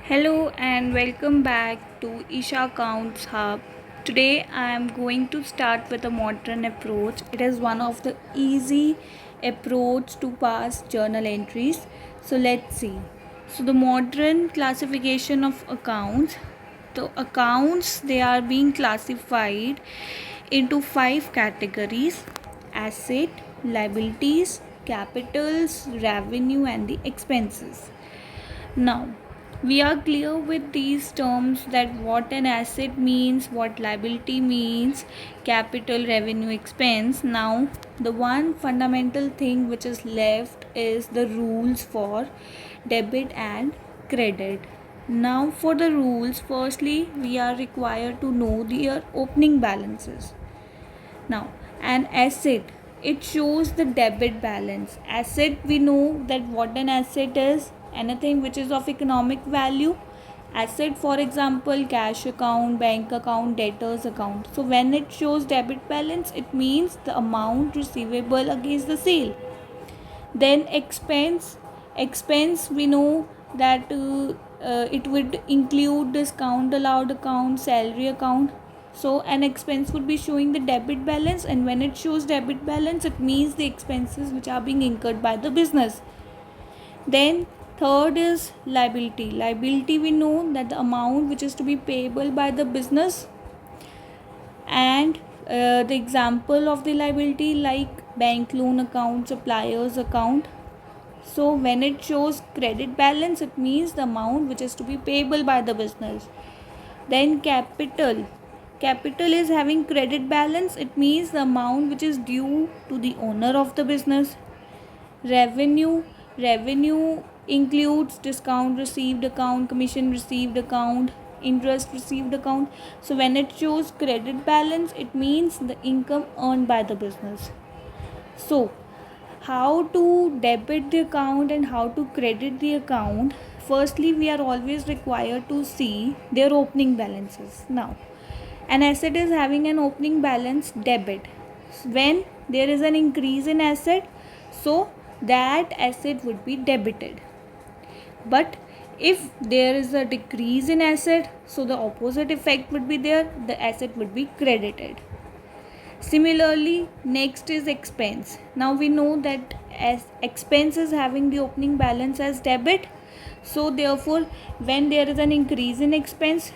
Hello and welcome back to Isha Counts Hub. Today I am going to start with a modern approach. It is one of the easy approach to pass journal entries. So let's see. So the modern classification of accounts. The accounts they are being classified into five categories: asset, liabilities, capitals, revenue and the expenses. Now, we are clear with these terms that what an asset means, what liability means, capital, revenue, expense. Now, the one fundamental thing which is left is the rules for debit and credit. Now, for the rules, firstly, we are required to know their opening balances. Now, an asset, it shows the debit balance. Asset, we know that what an asset is: anything which is of economic value. Asset, for example, cash account, bank account, debtors account. So when it shows debit balance, it means the amount receivable against the sale. Then expense, we know that it would include discount allowed account, salary account. So an expense would be showing the debit balance, and when it shows debit balance, it means the expenses which are being incurred by the business. Then third is liability. Liability, we know that the amount which is to be payable by the business. And the example of the liability, like bank loan account, suppliers account. So when it shows credit balance, it means the amount which is to be payable by the business. Then capital. Capital is having credit balance. It means the amount which is due to the owner of the business. Revenue. Revenue includes discount received account, commission received account, interest received account. So when it shows credit balance, it means the income earned by the business. So how to debit the account and how to credit the account? Firstly, we are always required to see their opening balances. Now, an asset is having an opening balance debit. When there is an increase in asset, so that asset would be debited. But if there is a decrease in asset, so the opposite effect would be there, the asset would be credited. Similarly, next is expense. Now we know that as expense is having the opening balance as debit, so therefore when there is an increase in expense,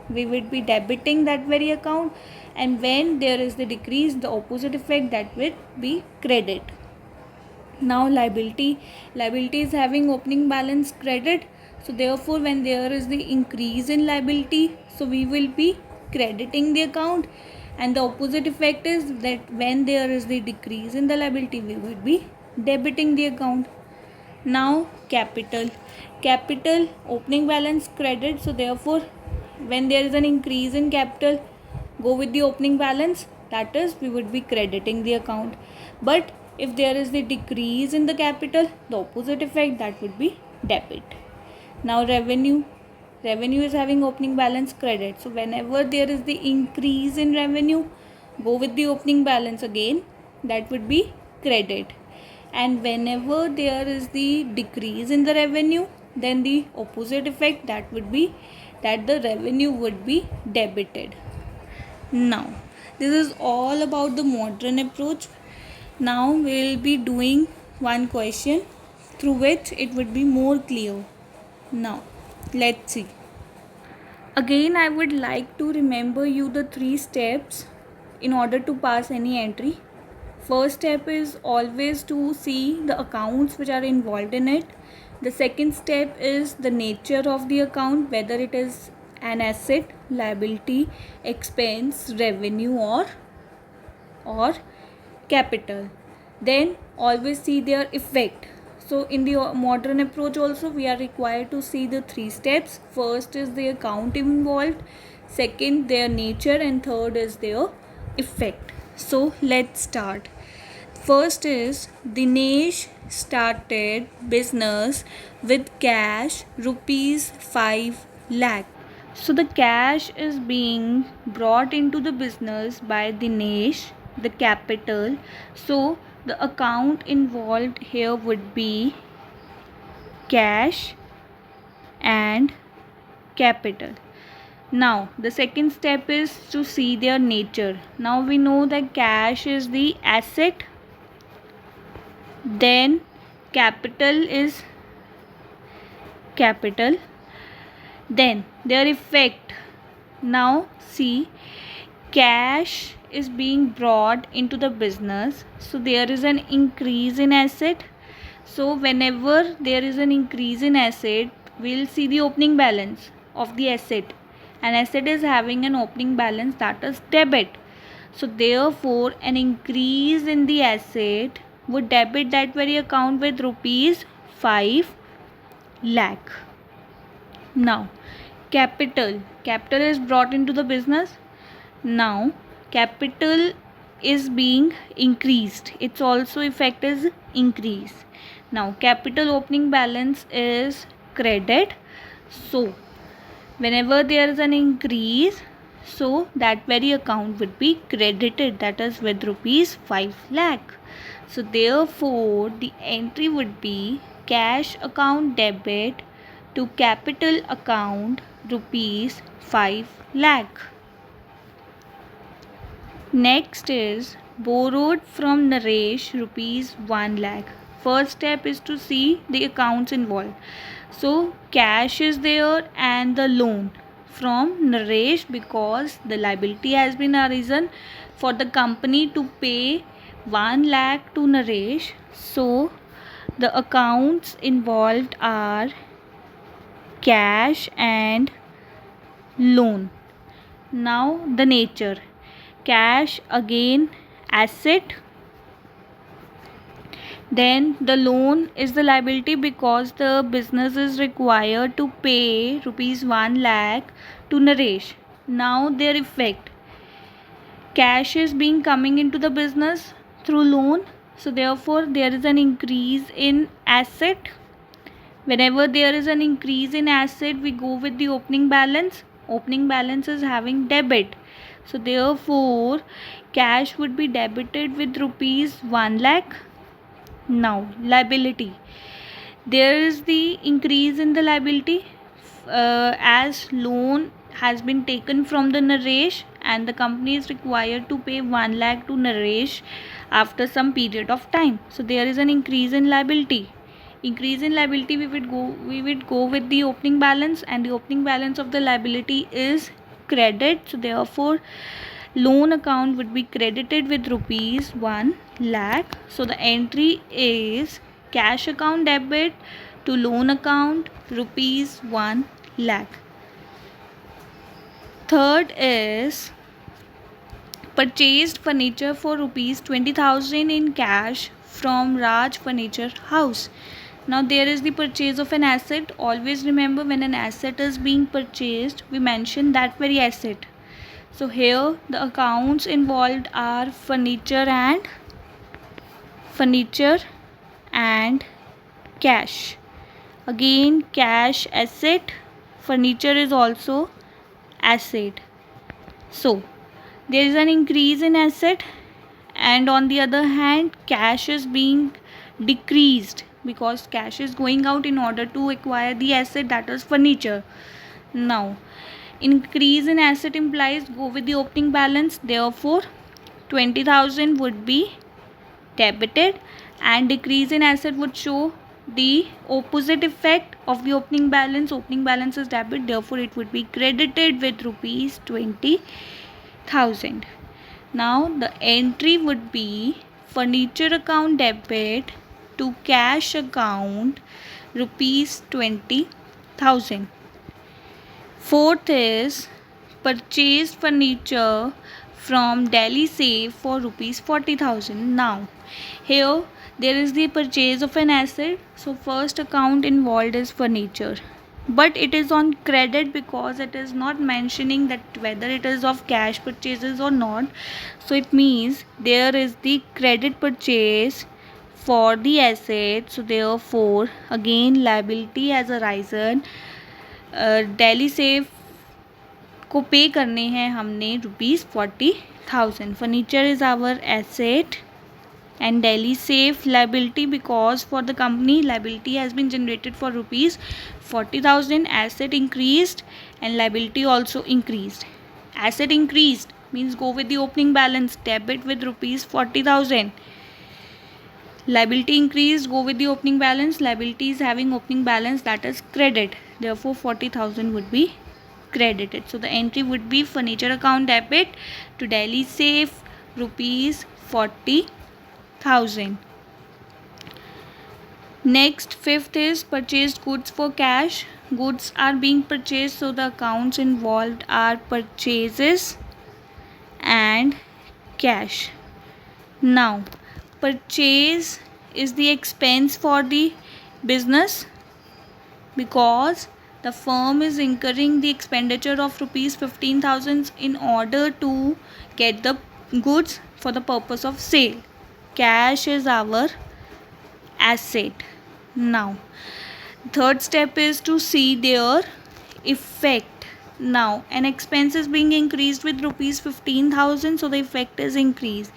we would be debiting that very account, and when there is the decrease, the opposite effect, that will be credit. Now liability is having opening balance credit, so therefore when there is the increase in liability, so we will be crediting the account, and the opposite effect is that when there is the decrease in the liability, we will be debiting the account. Now capital opening balance credit, so therefore when there is an increase in capital, go with the opening balance, that is we would be crediting the account. But if there is the decrease in the capital, the opposite effect, that would be debit. Now revenue is having opening balance credit, so whenever there is the increase in revenue, go with the opening balance again, that would be credit. And whenever there is the decrease in the revenue, then the opposite effect, that would be that the revenue would be debited. Now this is all about the modern approach. Now we will be doing one question through which it would be more clear. Now let's see. Again, I would like to remember you the 3 steps in order to pass any entry. First step is always to see the accounts which are involved in it. The second step is the nature of the account, whether it is an asset, liability, expense, revenue, or capital. Then always see their effect. So in the modern approach also, we are required to see the 3 steps. First is the account involved, second their nature, and third is their effect. So let's start. First is Dinesh started business with cash rupees 5 lakh. So the cash is being brought into the business by Dinesh, the capital. So the account involved here would be cash and capital. Now the second step is to see their nature. Now we know that cash is the asset, then capital is capital, then their effect. Now see, cash is being brought into the business, so there is an increase in asset. So whenever there is an increase in asset, we'll see the opening balance of the asset. An asset is having an opening balance that is debit. So therefore an increase in the asset would debit that very account with rupees 5 lakh. Now capital is brought into the business. Now capital is being increased, its also effect is increase. Now capital opening balance is credit, so whenever there is an increase, so that very account would be credited, that is with rupees 5 lakh. So therefore the entry would be cash account debit to capital account rupees 5 lakh. Next is borrowed from Naresh rupees 1 lakh. First step is to see the accounts involved. So cash is there and the loan from Naresh, because the liability has been arisen for the company to pay 1 lakh to Naresh. So the accounts involved are cash and loan. Now the nature. Cash again asset, then the loan is the liability because the business is required to pay rupees 1 lakh to Naresh. Now their effect, cash is being coming into the business through loan, so therefore there is an increase in asset. Whenever there is an increase in asset, we go with the opening balance. Opening balance is having debit, so therefore cash would be debited with rupees 1 lakh. Now liability, there is the increase in the liability as loan has been taken from the Naresh and the company is required to pay 1 lakh to Naresh after some period of time. So there is an increase in liability. Increase in liability, we would go with the opening balance, and the opening balance of the liability is credit. So therefore loan account would be credited with rupees 1 lakh. So the entry is cash account debit to loan account rupees 1 lakh. Third is purchased furniture for rupees 20,000 in cash from Raj Furniture House. Now there is the purchase of an asset. Always remember, when an asset is being purchased, we mention that very asset. So here the accounts involved are furniture and cash. Again cash asset, furniture is also asset. So there is an increase in asset, and on the other hand cash is being decreased because cash is going out in order to acquire the asset, that is furniture. Now increase in asset implies go with the opening balance, therefore 20,000 would be debited, and decrease in asset would show the opposite effect of the opening balance. Opening balance is debit, therefore it would be credited with rupees 20,000. Now the entry would be furniture account debit to cash account rupees 20,000. Fourth is purchased furniture from Delhi Safe for rupees 40,000. Now here there is the purchase of an asset, so first account involved is furniture, but it is on credit because it is not mentioning that whether it is of cash purchases or not. So it means there is the credit purchase for the asset, so therefore again liability has arisen. Delhi Safe को पे करने हैं हमने rupees 40,000. Furniture is our asset And Delhi Safe liability, because for the company liability has been generated for rupees 40,000, asset increased and liability also increased. Asset increased means go with the opening balance, debit with rupees 40,000. Liability increased, go with the opening balance, liability is having opening balance, that is credit, therefore 40,000 would be credited. So the entry would be furniture account debit to Delhi Safe rupees 40,000. Next, fifth is purchased goods for cash. Goods are being purchased, so the accounts involved are purchases and cash. Now, purchase is the expense for the business, because the firm is incurring the expenditure of rupees 15,000 in order to get the goods for the purpose of sale. Cash is our asset. Now, third step is to see their effect. Now, an expense is being increased with rupees 15,000, so the effect is increased.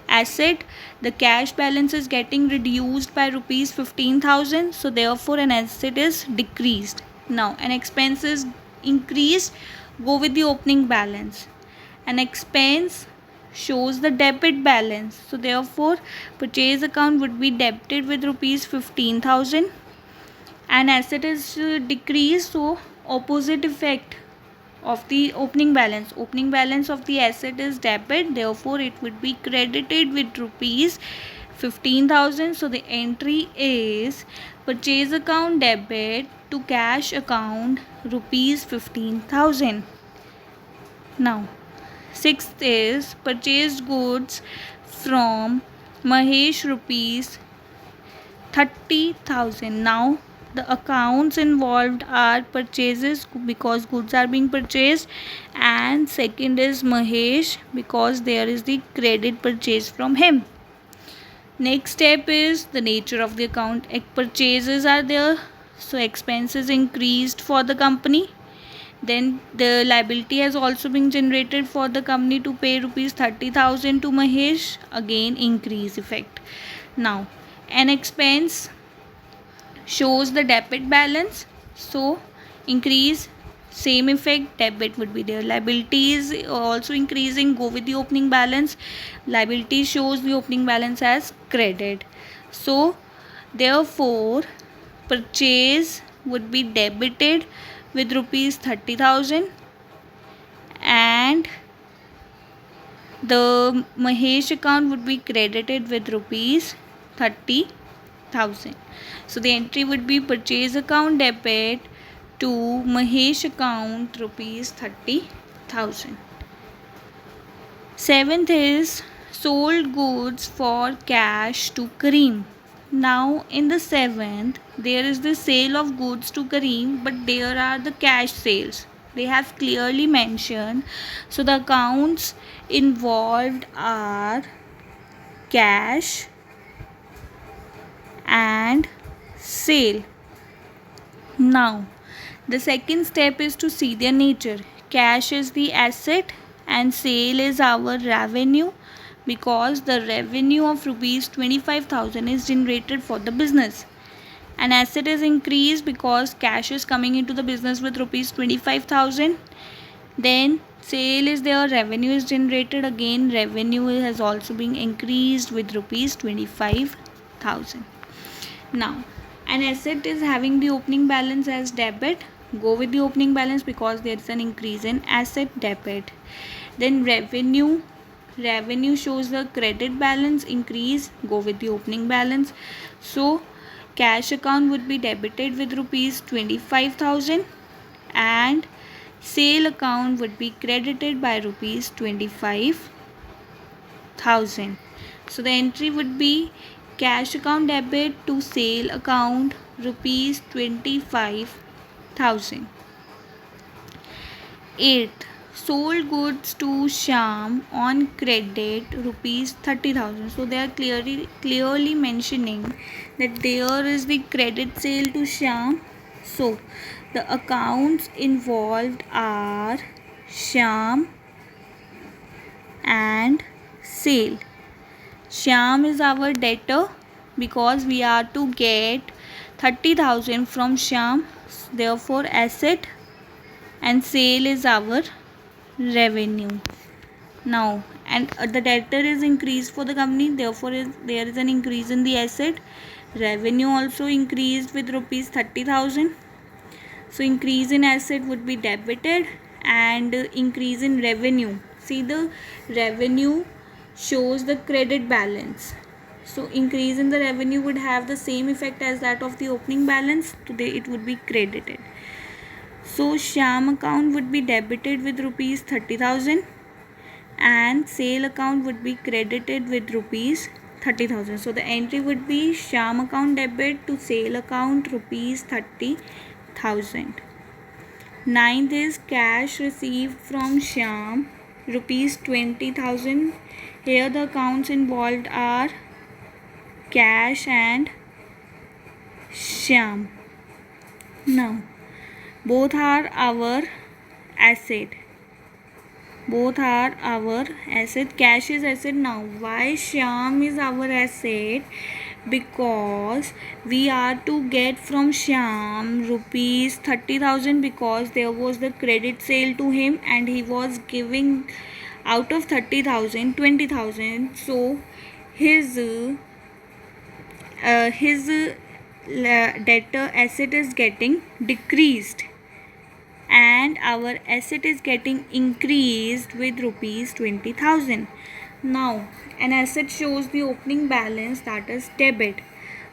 Asset, the cash balance is getting reduced by rupees 15,000, so therefore an asset is decreased. Now, an expense is increased, go with the opening balance. An expense shows the debit balance, so therefore purchase account would be debited with rupees 15,000. An asset is decreased, so opposite effect of the opening balance of the asset is debit, therefore it would be credited with rupees 15,000. So the entry is purchase account debit to cash account rupees 15,000. Now, sixth is purchased goods from Mahesh rupees 30,000. Now, the accounts involved are purchases because goods are being purchased, and second is Mahesh because there is the credit purchase from him. Next step is the nature of the account. Purchases are there, so expenses increased for the company. Then the liability has also been generated for the company to pay rupees 30,000 to Mahesh, again increase effect. Now, an expense shows the debit balance, so increase, same effect, debit would be there. Liability is also increasing, go with the opening balance, liability shows the opening balance as credit, so therefore purchase would be debited with rupees 30,000 and the Mahesh account would be credited with rupees 30,000. So the entry would be purchase account debit to Mahesh account rupees 30,000. Seventh is sold goods for cash to Kareem. Now in the seventh there is the sale of goods to Kareem, but there are the cash sales. They have clearly mentioned. So the accounts involved are cash and sale. Now, the second step is to see their nature. Cash is the asset and sale is our revenue, because the revenue of rupees 25,000 is generated for the business. An asset is increased because cash is coming into the business with rupees 25,000. Then sale is there, revenue is generated, again revenue has also been increased with rupees 25,000. Now, an asset is having the opening balance as debit, go with the opening balance because there is an increase in asset, debit. Then revenue shows the credit balance, increase, go with the opening balance. So cash account would be debited with rupees 25,000 and sale account would be credited by rupees 25,000. So the entry would be cash account debit to sale account rupees 25,000. 8th, sold goods to Shyam on credit rupees 30,000. So they are clearly mentioning that there is the credit sale to Shyam. So the accounts involved are Shyam and sale. Shyam is our debtor because we are to get 30,000 from Shyam. Therefore asset and sale is our revenue. Now and the debtor is increased for the company, therefore there is an increase in the asset. Revenue also increased with rupees 30,000. So increase in asset would be debited and increase in revenue. See, the revenue shows the credit balance. So increase in the revenue would have the same effect as that of the opening balance. Today it would be credited. So Shyam account would be debited with rupees 30,000 and sale account would be credited with rupees 30,000. So the entry would be Shyam account debit to sale account rupees 30,000. Ninth is cash received from Shyam rupees 20,000. Here the accounts involved are cash and Shyam. Now both are our asset. Both are our asset. Cash is asset. Now why Shyam is our asset? Because we are to get from Shyam rupees 30,000 because there was the credit sale to him and he was giving out of 30,000 20,000. So his debtor asset is getting decreased and our asset is getting increased with rupees 20,000. Now an asset shows the opening balance, that is debit.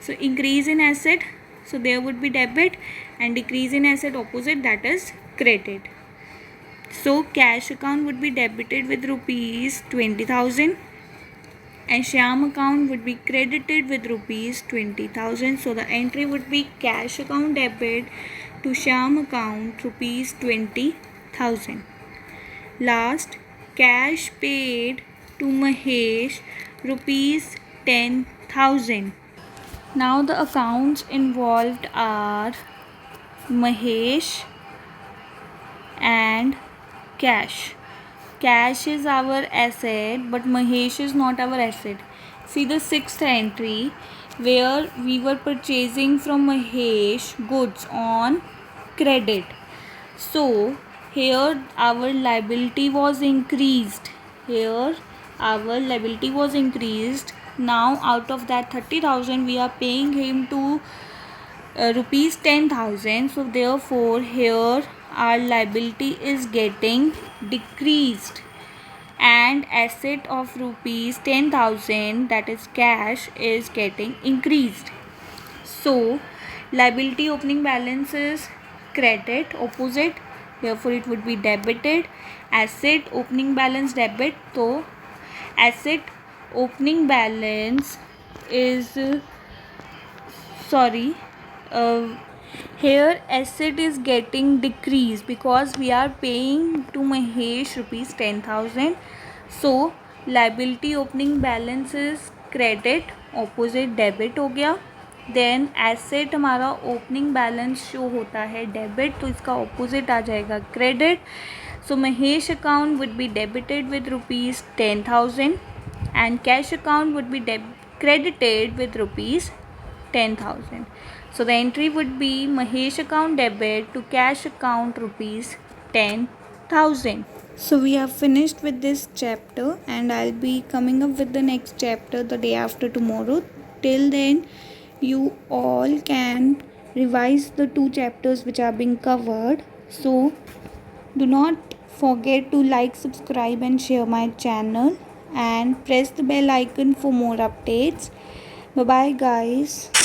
So increase in asset, so there would be debit, and decrease in asset opposite, that is credit. So cash account would be debited with rupees 20,000 and Shyam account would be credited with rupees 20,000. So the entry would be cash account debit to Shyam account rupees 20,000. Last, cash paid to Mahesh rupees 10,000. Now the accounts involved are Mahesh and cash. Cash is our asset but Mahesh is not our asset. See the sixth entry where we were purchasing from Mahesh goods on credit. So here our liability was increased. Here our liability was increased. Now out of that 30,000 we are paying him to rupees 10,000. So therefore here our liability is getting decreased and asset of rupees 10,000, that is cash, is getting increased. So liability opening balance is credit opposite, therefore it would be debited. Asset opening balance debit, so asset opening balance is here asset is getting decreased because we are paying to Mahesh rupees 10,000. So liability opening balance is credit opposite debit हो गया. Then asset हमारा opening balance show होता है debit, तो इसका opposite आ जाएगा credit. So Mahesh account would be debited with rupees 10,000 and cash account would be credited with rupees 10,000. So the entry would be Mahesh account debit to cash account rupees 10,000. So we have finished with this chapter and I'll be coming up with the next chapter the day after tomorrow. Till then you all can revise the 2 chapters which are being covered. So do not forget to like, subscribe and share my channel and press the bell icon for more updates. Bye bye guys.